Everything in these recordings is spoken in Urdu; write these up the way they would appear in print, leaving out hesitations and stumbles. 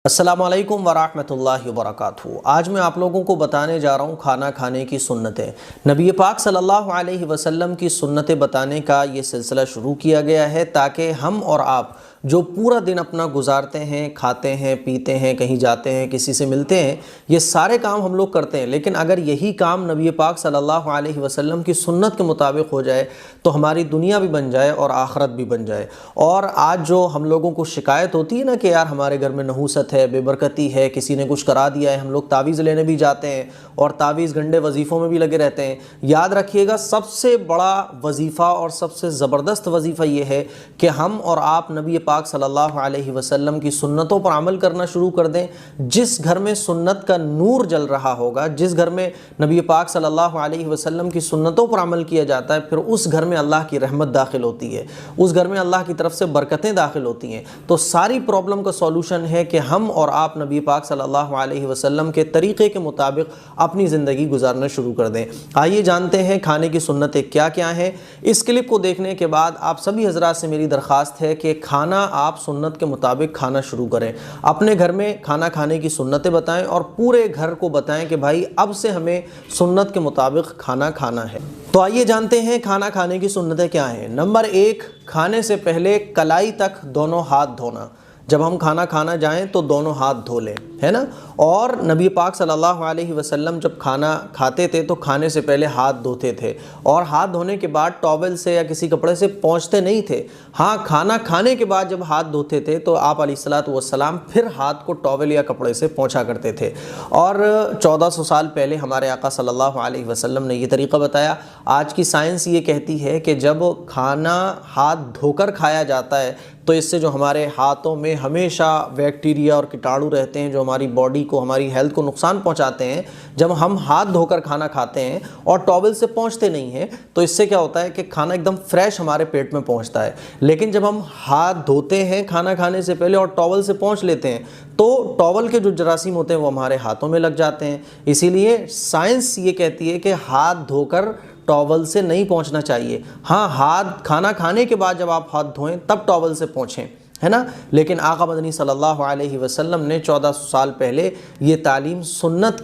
السلام علیکم ورحمۃ اللہ وبرکاتہ۔ آج میں آپ لوگوں کو بتانے جا رہا ہوں کھانا کھانے کی سنتیں۔ نبی پاک صلی اللہ علیہ وسلم کی سنتیں بتانے کا یہ سلسلہ شروع کیا گیا ہے تاکہ ہم اور آپ جو پورا دن اپنا گزارتے ہیں، کھاتے ہیں، پیتے ہیں، کہیں جاتے ہیں، کسی سے ملتے ہیں، یہ سارے کام ہم لوگ کرتے ہیں، لیکن اگر یہی کام نبی پاک صلی اللہ علیہ وسلم کی سنت کے مطابق ہو جائے تو ہماری دنیا بھی بن جائے اور آخرت بھی بن جائے۔ اور آج جو ہم لوگوں کو شکایت ہوتی ہے نا کہ یار ہمارے گھر میں نحوست ہے، بے برکتی ہے، کسی نے کچھ کرا دیا ہے، ہم لوگ تعویذ لینے بھی جاتے ہیں اور تعویذ گنڈے وظیفوں میں بھی لگے رہتے ہیں۔ یاد رکھیے گا، سب سے بڑا وظیفہ اور سب سے زبردست وظیفہ یہ ہے کہ ہم اور آپ نبی پاک صلی اللہ علیہ وسلم کی سنتوں پر عمل کرنا شروع کر دیں۔ جس گھر میں سنت کا نور جل رہا ہوگا، جس گھر میں نبی پاک صلی اللہ علیہ وسلم کی سنتوں پر عمل کیا جاتا ہے، پھر اس گھر میں اللہ کی رحمت داخل ہوتی ہے، اس گھر میں اللہ کی طرف سے برکتیں داخل ہوتی ہیں۔ تو ساری پرابلم کا سولوشن ہے کہ ہم اور آپ نبی پاک صلی اللہ علیہ وسلم کے طریقے کے مطابق اپنی زندگی گزارنا شروع کر دیں۔ آئیے جانتے ہیں کھانے کی سنتیں کیا کیا ہیں۔ اس کلپ کو دیکھنے کے بعد آپ سبھی حضرات سے میری درخواست ہے کہ کھانا آپ سنت کے مطابق کھانا شروع کریں، اپنے گھر میں کھانا کھانے کی سنتیں بتائیں اور پورے گھر کو بتائیں کہ بھائی اب سے ہمیں سنت کے مطابق کھانا کھانا ہے۔ تو آئیے جانتے ہیں کھانا کھانے کی سنتیں کیا ہیں۔ نمبر 1، کھانے سے پہلے کلائی تک دونوں ہاتھ دھونا۔ جب ہم کھانا کھانا جائیں تو دونوں ہاتھ دھو لیں، ہے نا۔ اور نبی پاک صلی اللہ علیہ وسلم جب کھانا کھاتے تھے تو کھانے سے پہلے ہاتھ دھوتے تھے، اور ہاتھ دھونے کے بعد ٹاول سے یا کسی کپڑے سے پونچھتے نہیں تھے۔ ہاں، کھانا کھانے کے بعد جب ہاتھ دھوتے تھے تو آپ علیہ الصلوۃ والسلام پھر ہاتھ کو ٹاول یا کپڑے سے پونچھا کرتے تھے۔ اور 1400 سال پہلے ہمارے آقا صلی اللہ علیہ وسلم نے یہ طریقہ بتایا۔ آج کی سائنس یہ کہتی ہے کہ جب کھانا ہاتھ دھو کر کھایا جاتا ہے تو اس سے جو ہمارے ہاتھوں میں ہمیشہ بیکٹیریا اور کیٹاڑو رہتے ہیں جو ہماری باڈی کو، ہماری ہیلتھ کو نقصان پہنچاتے ہیں، جب ہم ہاتھ دھو کر کھانا کھاتے ہیں اور ٹاول سے پہنچتے نہیں ہیں تو اس سے کیا ہوتا ہے کہ کھانا ایک دم فریش ہمارے پیٹ میں پہنچتا ہے۔ لیکن جب ہم ہاتھ دھوتے ہیں کھانا کھانے سے پہلے اور ٹاول سے پہنچ لیتے ہیں تو ٹاول کے جو جراثیم ہوتے ہیں وہ ہمارے ہاتھوں میں لگ جاتے ہیں۔ اسی لیے سائنس یہ کہتی ہے کہ ہاتھ دھو کر ٹاول سے نہیں پہنچنا چاہیے۔ ہاں، کھانا کھانے کے بعد جب آپ ہاتھ دھوئیں تب ٹاول سے پہنچیں، ہے نا۔ لیکن آقا مدنی صلی اللہ علیہ وسلم نے 1400 سال پہلے یہ تعلیم سنت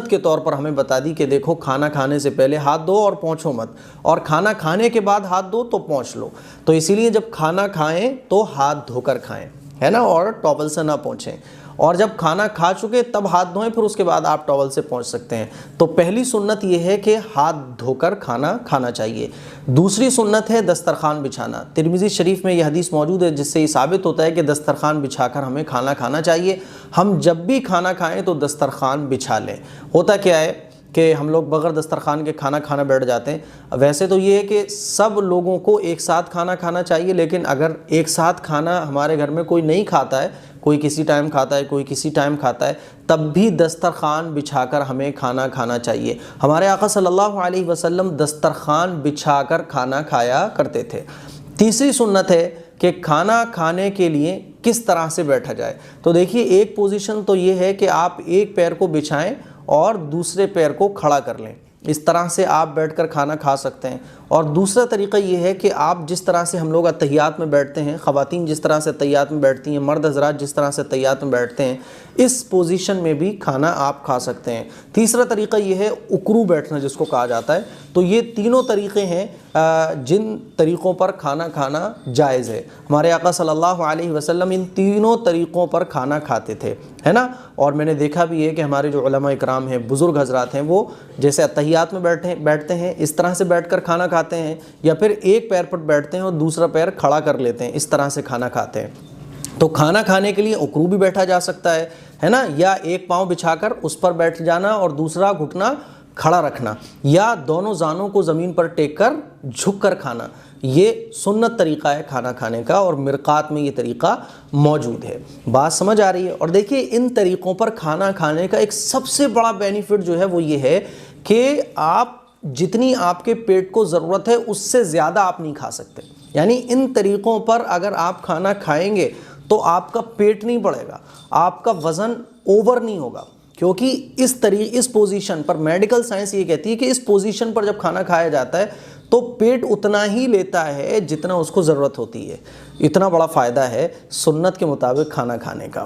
کے طور پر ہمیں بتا دی کہ دیکھو، کھانا کھانے سے پہلے ہاتھ دھو اور پونچھو مت، اور کھانا کھانے کے بعد ہاتھ دھو تو پونچھ لو۔ تو اسی لیے جب کھانا کھائیں تو ہاتھ دھو کر کھائیں، ہے نا، اور ٹاول سے نہ پونچھیں۔ اور جب کھانا کھا چکے تب ہاتھ دھوئیں، پھر اس کے بعد آپ ٹاول سے پہنچ سکتے ہیں۔ تو پہلی سنت یہ ہے کہ ہاتھ دھو کر کھانا کھانا چاہیے۔ دوسری سنت ہے دسترخوان بچھانا۔ ترمذی شریف میں یہ حدیث موجود ہے جس سے یہ ثابت ہوتا ہے کہ دسترخوان بچھا کر ہمیں کھانا کھانا چاہیے۔ ہم جب بھی کھانا کھائیں تو دسترخوان بچھا لیں۔ ہوتا کیا ہے کہ ہم لوگ بغیر دسترخوان کے کھانا کھانا بیٹھ جاتے ہیں۔ ویسے تو یہ ہے کہ سب لوگوں کو ایک ساتھ کھانا کھانا چاہیے، لیکن اگر ایک ساتھ کھانا ہمارے گھر میں کوئی نہیں کھاتا ہے، کوئی کسی ٹائم کھاتا ہے، کوئی کسی ٹائم کھاتا ہے، تب بھی دسترخوان بچھا کر ہمیں کھانا کھانا چاہیے۔ ہمارے آقا صلی اللہ علیہ وسلم دسترخوان بچھا کر کھانا کھایا کرتے تھے۔ تیسری سنت ہے کہ کھانا کھانے کے لیے کس طرح سے بیٹھا جائے۔ تو دیکھیے، ایک پوزیشن تو یہ ہے کہ آپ ایک پیر کو بچھائیں اور دوسرے پیر کو کھڑا کر لیں، اس طرح سے آپ بیٹھ کر کھانا کھا سکتے ہیں۔ اور دوسرا طریقہ یہ ہے کہ آپ جس طرح سے ہم لوگ اتحیات میں بیٹھتے ہیں، خواتین جس طرح سے اتحیات میں بیٹھتی ہیں، مرد حضرات جس طرح سے اتحیات میں بیٹھتے ہیں، اس پوزیشن میں بھی کھانا آپ کھا سکتے ہیں۔ تیسرا طریقہ یہ ہے اکرو بیٹھنا، جس کو کہا جاتا ہے۔ تو یہ تینوں طریقے ہیں جن طریقوں پر کھانا کھانا جائز ہے۔ ہمارے آقا صلی اللہ علیہ وسلم ان تینوں طریقوں پر کھانا کھاتے تھے، ہے نا۔ اور میں نے دیکھا بھی ہے کہ ہمارے جو علماء اکرام ہیں، بزرگ حضرات ہیں، وہ جیسے اتحیات میں بیٹھتے ہیں اس طرح سے بیٹھ کر کھانا کھاتے ہیں، یا پھر ایک پیر پر بیٹھتے ہیں اور دوسرا پیر کھڑا کر لیتے ہیں، اس طرح سے کھانا کھاتے ہیں۔ تو کھانا کھانے کے لیے اکرو بھی بیٹھا جا سکتا ہے نا، یا ایک پاؤں بچھا کر اس پر بیٹھ جانا اور دوسرا گھٹنا کھڑا رکھنا، یا دونوں زانوں کو زمین پر ٹیک کر جھک کر کھانا۔ یہ سنت طریقہ ہے کھانا کھانے کا، اور مرقات میں یہ طریقہ موجود ہے۔ بات سمجھ آ رہی ہے؟ اور دیکھیے، ان طریقوں پر کھانا کھانے کا ایک سب سے بڑا بینیفٹ جو ہے وہ یہ ہے کہ آپ جتنی آپ کے پیٹ کو ضرورت ہے اس سے زیادہ آپ نہیں کھا سکتے۔ یعنی ان طریقوں پر اگر آپ کھانا کھائیں گے تو آپ کا پیٹ نہیں بڑھے گا، آپ کا وزن اوور نہیں ہوگا، کیونکہ اس پوزیشن پر میڈیکل سائنس یہ کہتی ہے کہ اس پوزیشن پر جب کھانا کھایا جاتا ہے تو پیٹ اتنا ہی لیتا ہے جتنا اس کو ضرورت ہوتی ہے۔ اتنا بڑا فائدہ ہے سنت کے مطابق کھانا کھانے کا۔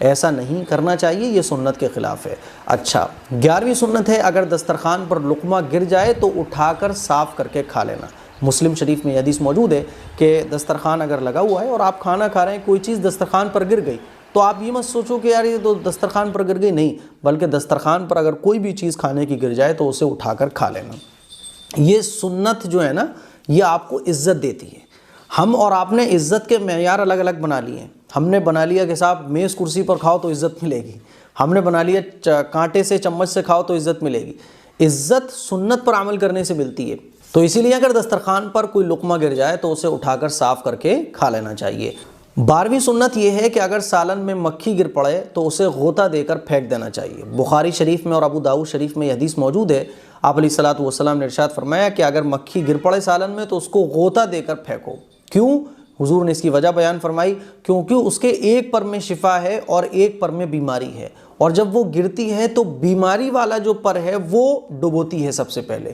ایسا نہیں کرنا چاہیے، یہ سنت کے خلاف ہے۔ اچھا، 11ویں سنت ہے اگر دسترخوان پر لقمہ گر جائے تو اٹھا کر صاف کر کے کھا لینا۔ مسلم شریف میں یہ حدیث موجود ہے کہ دسترخوان اگر لگا ہوا ہے اور آپ کھانا کھا رہے ہیں، کوئی چیز دسترخوان پر گر گئی تو آپ یہ مت سوچو کہ یار یہ تو دسترخوان پر گر گئی، نہیں، بلکہ دسترخوان پر اگر کوئی بھی چیز کھانے کی گر جائے تو اسے اٹھا کر کھا لینا۔ یہ سنت جو ہے نا، یہ آپ کو عزت دیتی ہے۔ ہم اور آپ نے عزت کے معیار الگ الگ بنا لیے ہیں۔ ہم نے بنا لیا کہ صاحب میز کرسی پر کھاؤ تو عزت ملے گی، ہم نے بنا لیا کانٹے سے چمچ سے کھاؤ تو عزت ملے گی۔ عزت سنت پر عمل کرنے سے ملتی ہے۔ تو اسی لیے اگر دسترخوان پر کوئی لقمہ گر جائے تو اسے اٹھا کر صاف کر کے کھا لینا چاہیے۔ 12ویں سنت یہ ہے کہ اگر سالن میں مکھی گر پڑے تو اسے غوطہ دے کر پھینک دینا چاہیے۔ بخاری شریف میں اور ابو داؤد شریف میں یہ حدیث موجود ہے، آپ علیہ الصلوۃ والسلام نے ارشاد فرمایا کہ اگر مکھی گر پڑے سالن میں تو اس کو غوطہ دے کر پھینکو۔ کیوں؟ حضور نے اس کی وجہ بیان فرمائی، کیونکہ اس کے ایک پر میں شفا ہے اور ایک پر میں بیماری ہے، اور جب وہ گرتی ہے تو بیماری والا جو پر ہے وہ ڈبوتی ہے سب سے پہلے،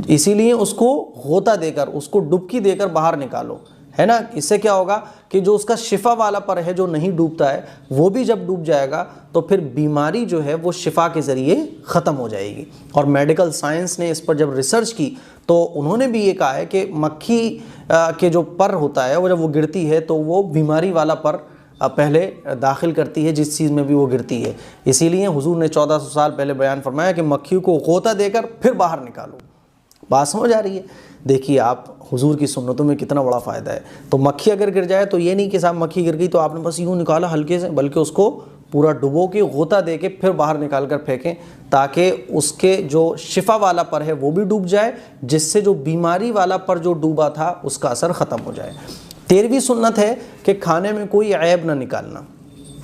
اسی لیے اس کو غوطہ دے کر، اس کو ڈبکی دے کر باہر نکالو، ہے نا۔ اس سے کیا ہوگا کہ جو اس کا شفا والا پر ہے جو نہیں ڈوبتا ہے، وہ بھی جب ڈوب جائے گا تو پھر بیماری جو ہے وہ شفا کے ذریعے ختم ہو جائے گی۔ اور میڈیکل سائنس نے اس پر جب ریسرچ کی تو انہوں نے بھی یہ کہا ہے کہ مکھی کے جو پر ہوتا ہے وہ جب وہ گرتی ہے تو وہ بیماری والا پر پہلے داخل کرتی ہے جس چیز میں بھی وہ گرتی ہے، اسی لیے حضور نے 1400 سال پہلے بیان فرمایا کہ مکھی کو غوطہ دے کر پھر باہر نکالو۔ بات سمجھ آ رہی ہے؟ دیکھیے آپ حضور کی سنتوں میں کتنا بڑا فائدہ ہے۔ تو مکھی اگر گر جائے تو یہ نہیں کہ صاحب مکھی گر گئی تو آپ نے بس یوں نکالا ہلکے سے، بلکہ اس کو پورا ڈبو کے غوطہ دے کے پھر باہر نکال کر پھینکیں، تاکہ اس کے جو شفا والا پر ہے وہ بھی ڈوب جائے، جس سے جو بیماری والا پر جو ڈوبا تھا اس کا اثر ختم ہو جائے۔ 13ویں سنت ہے کہ کھانے میں کوئی عیب نہ نکالنا۔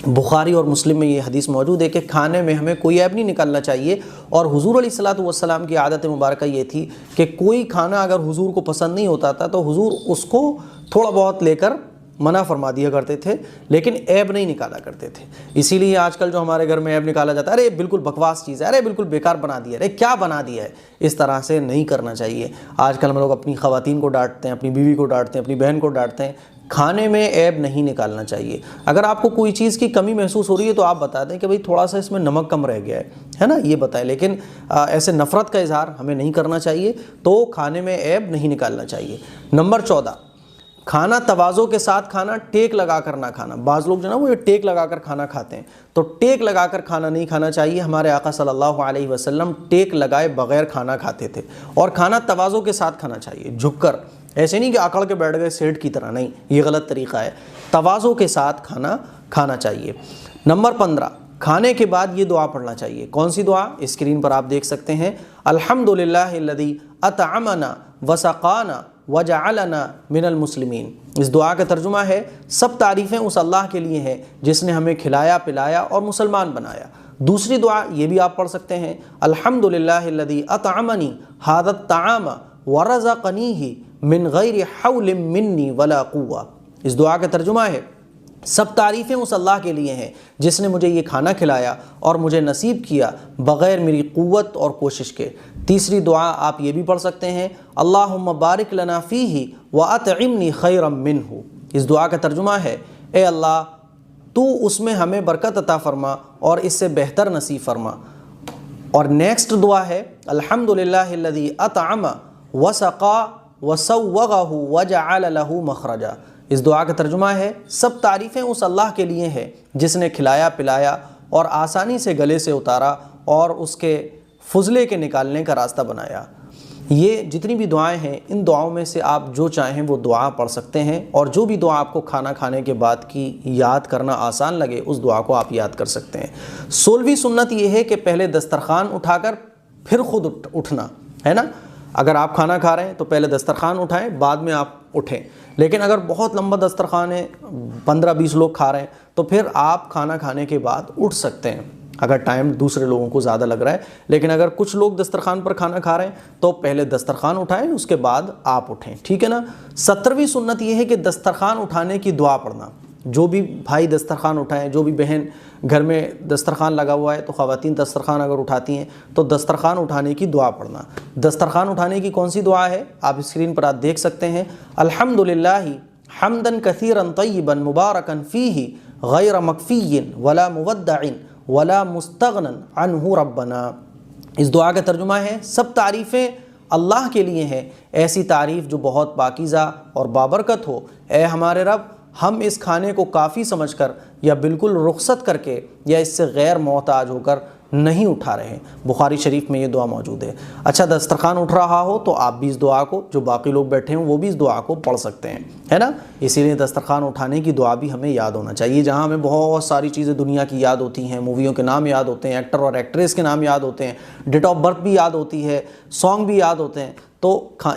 بخاری اور مسلم میں یہ حدیث موجود ہے کہ کھانے میں ہمیں کوئی عیب نہیں نکالنا چاہیے، اور حضور علیہ الصلوۃ والسلام کی عادت مبارکہ یہ تھی کہ کوئی کھانا اگر حضور کو پسند نہیں ہوتا تھا تو حضور اس کو تھوڑا بہت لے کر منع فرما دیا کرتے تھے، لیکن عیب نہیں نکالا کرتے تھے۔ اسی لیے آج کل جو ہمارے گھر میں عیب نکالا جاتا ہے، ارے بالکل بکواس چیز ہے، ارے بالکل بیکار بنا دیا، ارے کیا بنا دیا ہے، اس طرح سے نہیں کرنا چاہیے۔ آج کل ہم لوگ اپنی خواتین کو ڈانٹتے ہیں، اپنی بیوی کو ڈانٹتے ہیں، اپنی بہن کو ڈانٹتے ہیں۔ کھانے میں عیب نہیں نکالنا چاہیے۔ اگر آپ کو کوئی چیز کی کمی محسوس ہو رہی ہے تو آپ بتا دیں کہ بھئی تھوڑا سا اس میں نمک کم رہ گیا ہے نا، یہ بتائیں، لیکن ایسے نفرت کا اظہار ہمیں نہیں کرنا چاہیے، تو کھانے میں عیب نہیں نکالنا چاہیے۔ نمبر 14، کھانا تواضع کے ساتھ کھانا، ٹیک لگا کر نہ کھانا۔ بعض لوگ جو نا وہ یہ ٹیک لگا کر کھانا کھاتے ہیں، تو ٹیک لگا کر کھانا نہیں کھانا چاہیے۔ ہمارے آقا صلی اللہ علیہ وسلم ٹیک لگائے بغیر کھانا کھاتے تھے، اور کھانا تواضع کے ساتھ کھانا چاہیے، جھک کر، ایسے نہیں کہ آکڑ کے بیٹھ گئے سیٹ کی طرح، نہیں، یہ غلط طریقہ ہے۔ تواضع کے ساتھ کھانا کھانا چاہیے۔ نمبر 15، کھانے کے بعد یہ دعا پڑھنا چاہیے۔ کون سی دعا؟ اسکرین پر آپ دیکھ سکتے ہیں، الحمدللہ الذی اطعمنا وسقانا وجعلنا من المسلمین۔ اس دعا کا ترجمہ ہے، سب تعریفیں اس اللہ کے لیے ہیں جس نے ہمیں کھلایا پلایا اور مسلمان بنایا۔ دوسری دعا یہ بھی آپ پڑھ سکتے ہیں، الحمدللہ الذی اطعمنی ھذا الطعام ورزقنیہ من غیر حول منی ولا قوہ۔ اس دعا کا ترجمہ ہے، سب تعریفیں اس اللہ کے لیے ہیں جس نے مجھے یہ کھانا کھلایا اور مجھے نصیب کیا بغیر میری قوت اور کوشش کے۔ تیسری دعا آپ یہ بھی پڑھ سکتے ہیں، اللہم بارک لنا فیہ واطعمنی خیرا منہ۔ اس دعا کا ترجمہ ہے، اے اللہ تو اس میں ہمیں برکت عطا فرما اور اس سے بہتر نصیب فرما۔ اور نیکسٹ دعا ہے، الحمدللہ الذی اطعم وسقا وسوغہ وجعل لہ مخرجا۔ اس دعا کا ترجمہ ہے، سب تعریفیں اس اللہ کے لیے ہیں جس نے کھلایا پلایا اور آسانی سے گلے سے اتارا اور اس کے فضلے کے نکالنے کا راستہ بنایا۔ یہ جتنی بھی دعائیں ہیں، ان دعاؤں میں سے آپ جو چاہیں وہ دعا پڑھ سکتے ہیں، اور جو بھی دعا آپ کو کھانا کھانے کے بعد کی یاد کرنا آسان لگے اس دعا کو آپ یاد کر سکتے ہیں۔ 16ویں سنت یہ ہے کہ پہلے دسترخوان اٹھا کر پھر خود اٹھنا، ہے نا۔ اگر آپ کھانا کھا رہے ہیں تو پہلے دسترخوان اٹھائیں، بعد میں آپ اٹھیں۔ لیکن اگر بہت لمبا دسترخوان ہے، 15-20 لوگ کھا رہے ہیں، تو پھر آپ کھانا کھانے کے بعد اٹھ سکتے ہیں اگر ٹائم دوسرے لوگوں کو زیادہ لگ رہا ہے۔ لیکن اگر کچھ لوگ دسترخوان پر کھانا کھا رہے ہیں تو پہلے دسترخوان اٹھائیں، اس کے بعد آپ اٹھیں، ٹھیک ہے نا۔ 17ویں سنت یہ ہے کہ دسترخوان اٹھانے کی دعا پڑھنا۔ جو بھی بھائی دسترخوان اٹھائیں، جو بھی بہن گھر میں دسترخوان لگا ہوا ہے تو خواتین دسترخوان اگر اٹھاتی ہیں تو دسترخوان اٹھانے کی دعا پڑھنا۔ دسترخوان اٹھانے کی کون سی دعا ہے؟ آپ اسکرین پر آپ دیکھ سکتے ہیں، الحمدللہ حمدن کثیرا طیبا مبارکا فیہ غیر مکفی ولا مودع ولا مستغنن عنہ ربنا۔ اس دعا کا ترجمہ ہے سب تعریفیں اللہ کے لیے ہیں، ایسی تعریف جو بہت پاکیزہ اور بابرکت ہو۔ اے ہمارے رب، ہم اس کھانے کو کافی سمجھ کر یا بالکل رخصت کر کے یا اس سے غیر محتاج ہو کر نہیں اٹھا رہے ہیں۔ بخاری شریف میں یہ دعا موجود ہے۔ اچھا، دسترخوان اٹھ رہا ہو تو آپ بھی اس دعا کو، جو باقی لوگ بیٹھے ہیں وہ بھی اس دعا کو پڑھ سکتے ہیں، ہے نا۔ اسی لیے دسترخوان اٹھانے کی دعا بھی ہمیں یاد ہونا چاہیے۔ جہاں ہمیں بہت ساری چیزیں دنیا کی یاد ہوتی ہیں، موویوں کے نام یاد ہوتے ہیں، ایکٹر اور ایکٹریس کے نام یاد ہوتے ہیں، ڈیٹ آف برتھ بھی یاد ہوتی ہے، سانگ بھی یاد ہوتے ہیں، تو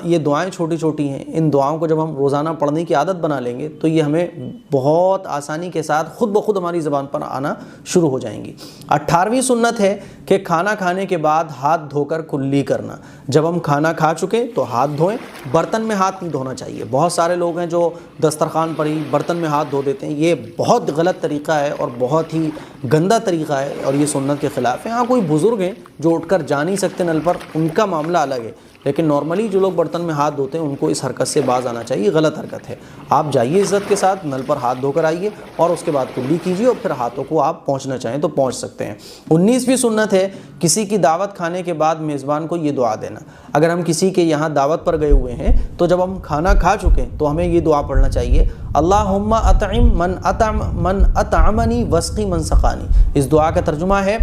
یہ دعائیں چھوٹی چھوٹی ہیں۔ ان دعاؤں کو جب ہم روزانہ پڑھنے کی عادت بنا لیں گے تو یہ ہمیں بہت آسانی کے ساتھ خود بخود ہماری زبان پر آنا شروع ہو جائیں گی۔ 18ویں سنت ہے کہ کھانا کھانے کے بعد ہاتھ دھو کر کلی کرنا۔ جب ہم کھانا کھا چکے تو ہاتھ دھوئیں، برتن میں ہاتھ نہیں دھونا چاہیے۔ بہت سارے لوگ ہیں جو دسترخوان پر ہی برتن میں ہاتھ دھو دیتے ہیں، یہ بہت غلط طریقہ ہے اور بہت ہی گندا طریقہ ہے اور یہ سنت کے خلاف ہے۔ ہاں، کوئی بزرگ ہیں جو اٹھ کر جا نہیں سکتے نل پر، ان کا معاملہ الگ ہے، لیکن نارملی جو لوگ برتن میں ہاتھ دھوتے ہیں ان کو اس حرکت سے باز آنا چاہیے، غلط حرکت ہے۔ آپ جائیے عزت کے ساتھ، نل پر ہاتھ دھو کر آئیے اور اس کے بعد کلی کیجیے اور پھر ہاتھوں کو آپ پہنچنا چاہیں تو پہنچ سکتے ہیں۔ 19ویں سنت ہے کسی کی دعوت کھانے کے بعد میزبان کو یہ دعا دینا۔ اگر ہم کسی کے یہاں دعوت پر گئے ہوئے ہیں تو جب ہم کھانا کھا چکے تو ہمیں یہ دعا پڑھنا چاہیے، اللہم اطعم من اطعمنی واسقی من سقانی۔ اس دعا کا ترجمہ ہے،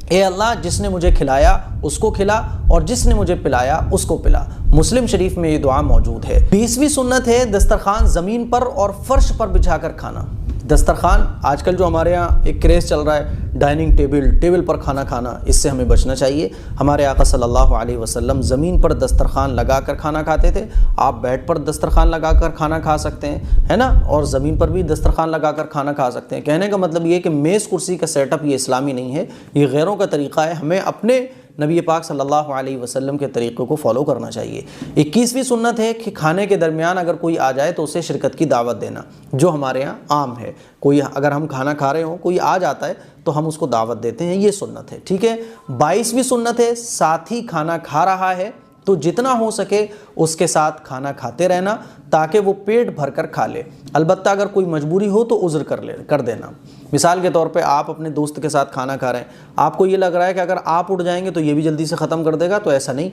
اے اللہ، جس نے مجھے کھلایا اس کو کھلا اور جس نے مجھے پلایا اس کو پلا۔ مسلم شریف میں یہ دعا موجود ہے۔ 20ویں سنت ہے دسترخوان زمین پر اور فرش پر بچھا کر کھانا۔ دسترخوان آج کل جو ہمارے ہاں ایک کریز چل رہا ہے، ڈائننگ ٹیبل پر کھانا کھانا، اس سے ہمیں بچنا چاہیے۔ ہمارے آقا صلی اللہ علیہ وسلم زمین پر دسترخوان لگا کر کھانا کھاتے تھے۔ آپ بیڈ پر دسترخوان لگا کر کھانا کھا سکتے ہیں، ہے نا، اور زمین پر بھی دسترخوان لگا کر کھانا کھا سکتے ہیں۔ کہنے کا مطلب یہ کہ میز کرسی کا سیٹ اپ یہ اسلامی نہیں ہے، یہ غیروں کا طریقہ ہے۔ ہمیں اپنے نبی پاک صلی اللہ علیہ وسلم کے طریقے کو فالو کرنا چاہیے۔ 21ویں سنت ہے کہ کھانے کے درمیان اگر کوئی آ جائے تو اسے شرکت کی دعوت دینا، جو ہمارے ہاں عام ہے۔ کوئی اگر ہم کھانا کھا رہے ہوں، کوئی آ جاتا ہے تو ہم اس کو دعوت دیتے ہیں، یہ سنت ہے، ٹھیک ہے۔ 22ویں سنت ہے ساتھی کھانا کھا رہا ہے تو جتنا ہو سکے اس کے ساتھ کھانا کھاتے رہنا تاکہ وہ پیٹ بھر کر کھا لے۔ البتہ اگر کوئی مجبوری ہو تو عذر کر دینا۔ مثال کے طور پہ آپ اپنے دوست کے ساتھ کھانا کھا رہے ہیں، آپ کو یہ لگ رہا ہے کہ اگر آپ اٹھ جائیں گے تو یہ بھی جلدی سے ختم کر دے گا، تو ایسا نہیں،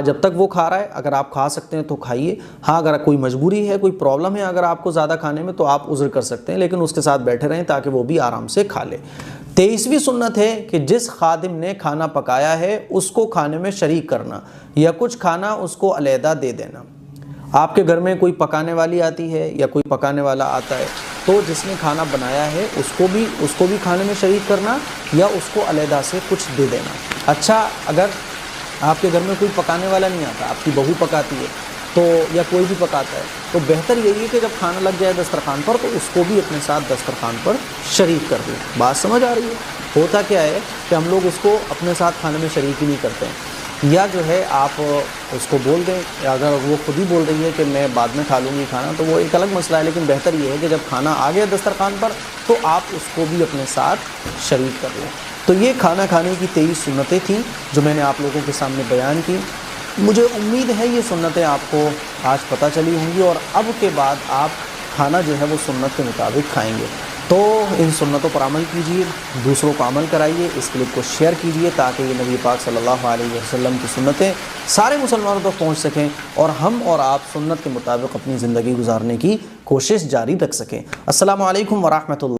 جب تک وہ کھا رہا ہے اگر آپ کھا سکتے ہیں تو کھائیے۔ ہاں، اگر کوئی مجبوری ہے، کوئی پرابلم ہے اگر آپ کو زیادہ کھانے میں، تو آپ عذر کر سکتے ہیں، لیکن اس کے ساتھ بیٹھے رہیں تاکہ وہ بھی آرام سے کھا لے۔ 23ویں سنت ہے کہ جس خادم نے کھانا پکایا ہے اس کو کھانے میں شریک کرنا یا کچھ کھانا اس کو علیحدہ دے دینا۔ آپ کے گھر میں کوئی پکانے والی آتی ہے یا کوئی پکانے والا آتا ہے تو جس نے کھانا بنایا ہے اس کو بھی کھانے میں شریک کرنا یا اس کو علیحدہ سے کچھ دے دینا۔ اچھا، اگر آپ کے گھر میں کوئی پکانے والا نہیں آتا، آپ کی بہو پکاتی ہے تو یا کوئی بھی پکاتا ہے، تو بہتر یہی ہے کہ جب کھانا لگ جائے دسترخوان پر تو اس کو بھی اپنے ساتھ دسترخوان پر شریک کر دیں۔ بات سمجھ آ رہی ہے؟ ہوتا کیا ہے کہ ہم لوگ اس کو اپنے ساتھ کھانے میں شریک ہی نہیں کرتے ہیں، یا جو ہے آپ اس کو بول دیں، اگر وہ خود ہی بول رہی ہے کہ میں بعد میں کھا لوں گی کھانا تو وہ ایک الگ مسئلہ ہے، لیکن بہتر یہ ہے کہ جب کھانا آ گیا دسترخوان پر تو آپ اس کو بھی اپنے ساتھ شریک کر لیں۔ تو یہ کھانا کھانے کی 23 سنتیں تھیں جو میں نے آپ لوگوں کے سامنے بیان کی۔ مجھے امید ہے یہ سنتیں آپ کو آج پتہ چلی ہوں گی اور اب کے بعد آپ کھانا جو ہے وہ سنت کے مطابق کھائیں گے۔ تو ان سنتوں پر عمل کیجیے، دوسروں کو عمل کرائیے، اس کلپ کو شیئر کیجیے تاکہ یہ نبی پاک صلی اللہ علیہ وسلم کی سنتیں سارے مسلمانوں تک پہنچ سکیں اور ہم اور آپ سنت کے مطابق اپنی زندگی گزارنے کی کوشش جاری رکھ سکیں۔ السلام علیکم ورحمۃ اللہ۔